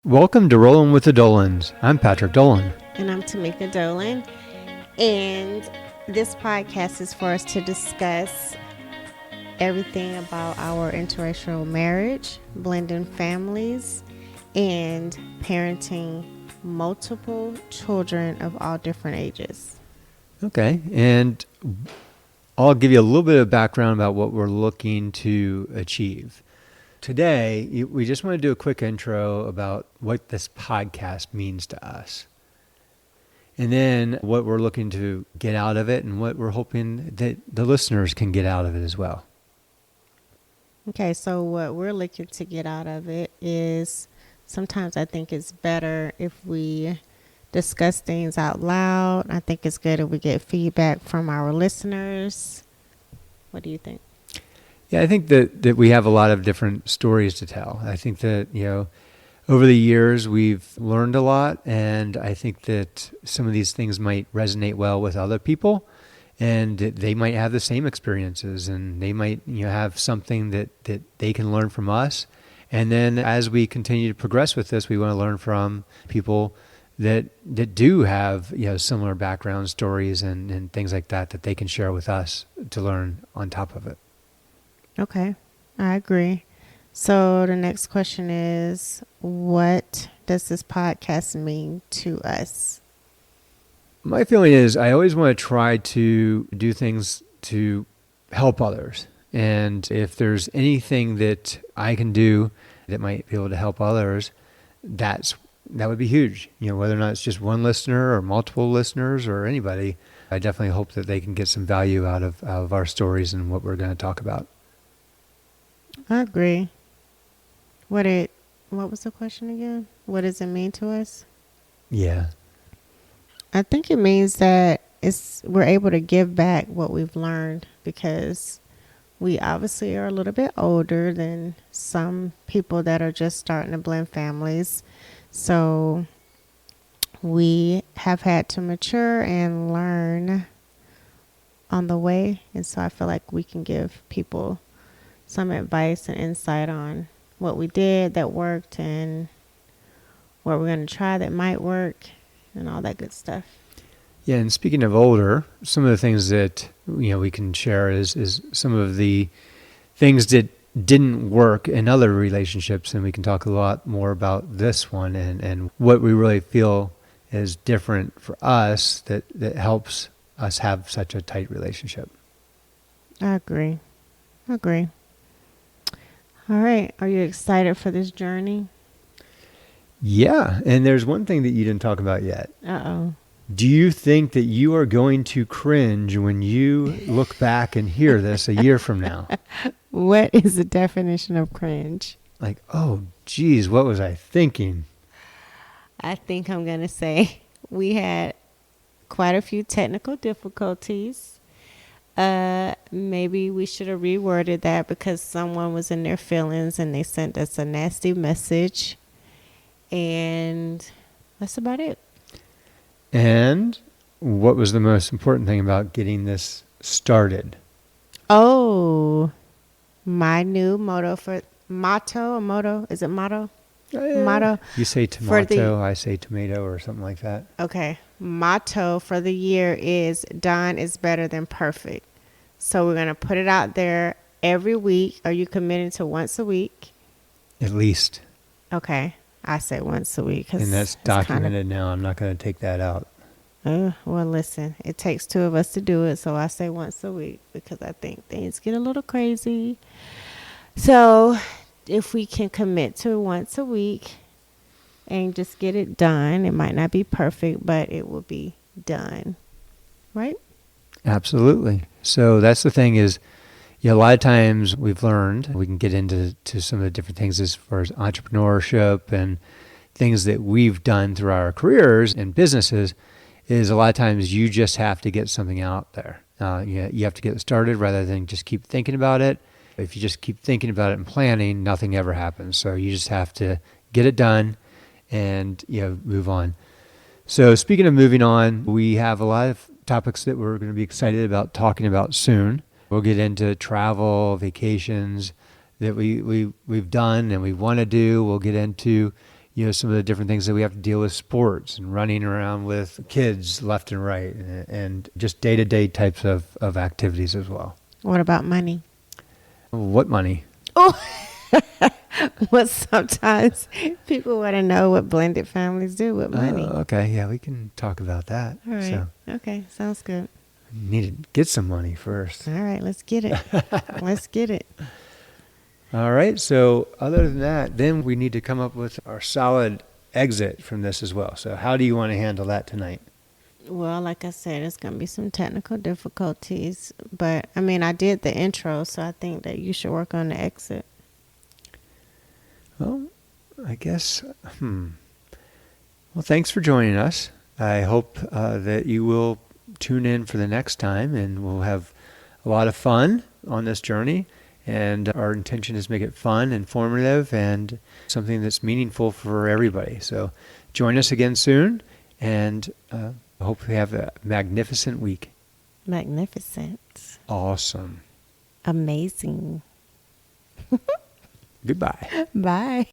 Welcome to Rollin with the Dolans. I'm Patrick Dolan. And I'm Tamika Dolan. And this podcast is for us to discuss everything about our interracial marriage, blending families, and parenting multiple children of all different ages. Okay, and I'll give you a little bit of background about what we're looking to achieve. Today, we just want to do a quick intro about what this podcast means to us. And then what we're looking to get out of it and what we're hoping that the listeners can get out of it as well. Okay, so what we're looking to get out of it is sometimes I think it's better if we discuss things out loud. I think it's good if we get feedback from our listeners. What do you think? Yeah, I think that we have a lot of different stories to tell. I think that, over the years we've learned a lot, and I think that some of these things might resonate well with other people, and they might have the same experiences, and they might have something that they can learn from us. And then as we continue to progress with this, we want to learn from people that do have similar background stories and things like that they can share with us to learn on top of it. Okay, I agree. So the next question is, what does this podcast mean to us? My feeling is I always want to try to do things to help others. And if there's anything that I can do that might be able to help others, that would be huge. Whether or not it's just one listener or multiple listeners or anybody, I definitely hope that they can get some value out of our stories and what we're going to talk about. I agree. What was the question again? What does it mean to us? Yeah. I think it means that we're able to give back what we've learned, because we obviously are a little bit older than some people that are just starting to blend families. So we have had to mature and learn on the way. And so I feel like we can give people some advice and insight on what we did that worked and what we're going to try that might work and all that good stuff. Yeah, and speaking of older, some of the things that we can share is some of the things that didn't work in other relationships, and we can talk a lot more about this one and what we really feel is different for us that helps us have such a tight relationship. I agree. All right. Are you excited for this journey? Yeah. And there's one thing that you didn't talk about yet. Uh-oh. Do you think that you are going to cringe when you look back and hear this a year from now? What is the definition of cringe? Like, oh, geez, what was I thinking? I think I'm going to say we had quite a few technical difficulties. Maybe we should have reworded that because someone was in their feelings and they sent us a nasty message. And that's about it. And what was the most important thing about getting this started? Oh, my new motto is it motto? Motto. You say tomato, I say tomato or something like that. Okay. Motto for the year is done is better than perfect. So we're going to put it out there every week. Are you committed to once a week? At least. Okay. I say once a week. And that's documented now. I'm not going to take that out. Well, listen, it takes two of us to do it. So I say once a week because I think things get a little crazy. So if we can commit to once a week and just get it done, it might not be perfect, but it will be done. Right? Absolutely. So that's the thing is, a lot of times we've learned, we can get into some of the different things as far as entrepreneurship and things that we've done through our careers and businesses, is a lot of times you just have to get something out there. You have to get it started rather than just keep thinking about it. If you just keep thinking about it and planning, nothing ever happens. So you just have to get it done and move on. So speaking of moving on, we have a lot of topics that we're going to be excited about talking about soon. We'll get into travel, vacations that we've done and we want to do. We'll get into, some of the different things that we have to deal with, sports and running around with kids left and right, and just day-to-day types of activities as well. What about money? What money? Oh, well, sometimes people want to know what blended families do with money. Okay, yeah, we can talk about that. All right. So, Okay, sounds good. need to get some money first. All right, let's get it. Let's get it. All right, so other than that, then we need to come up with our solid exit from this as well. So how do you want to handle that tonight? Well, like I said, it's going to be some technical difficulties. But, I mean, I did the intro, so I think that you should work on the exit. Well, I guess, Well, thanks for joining us. I hope that you will tune in for the next time, and we'll have a lot of fun on this journey. And our intention is to make it fun, informative, and something that's meaningful for everybody. So join us again soon, and I hope you have a magnificent week. Magnificent. Awesome. Amazing. Goodbye. Bye.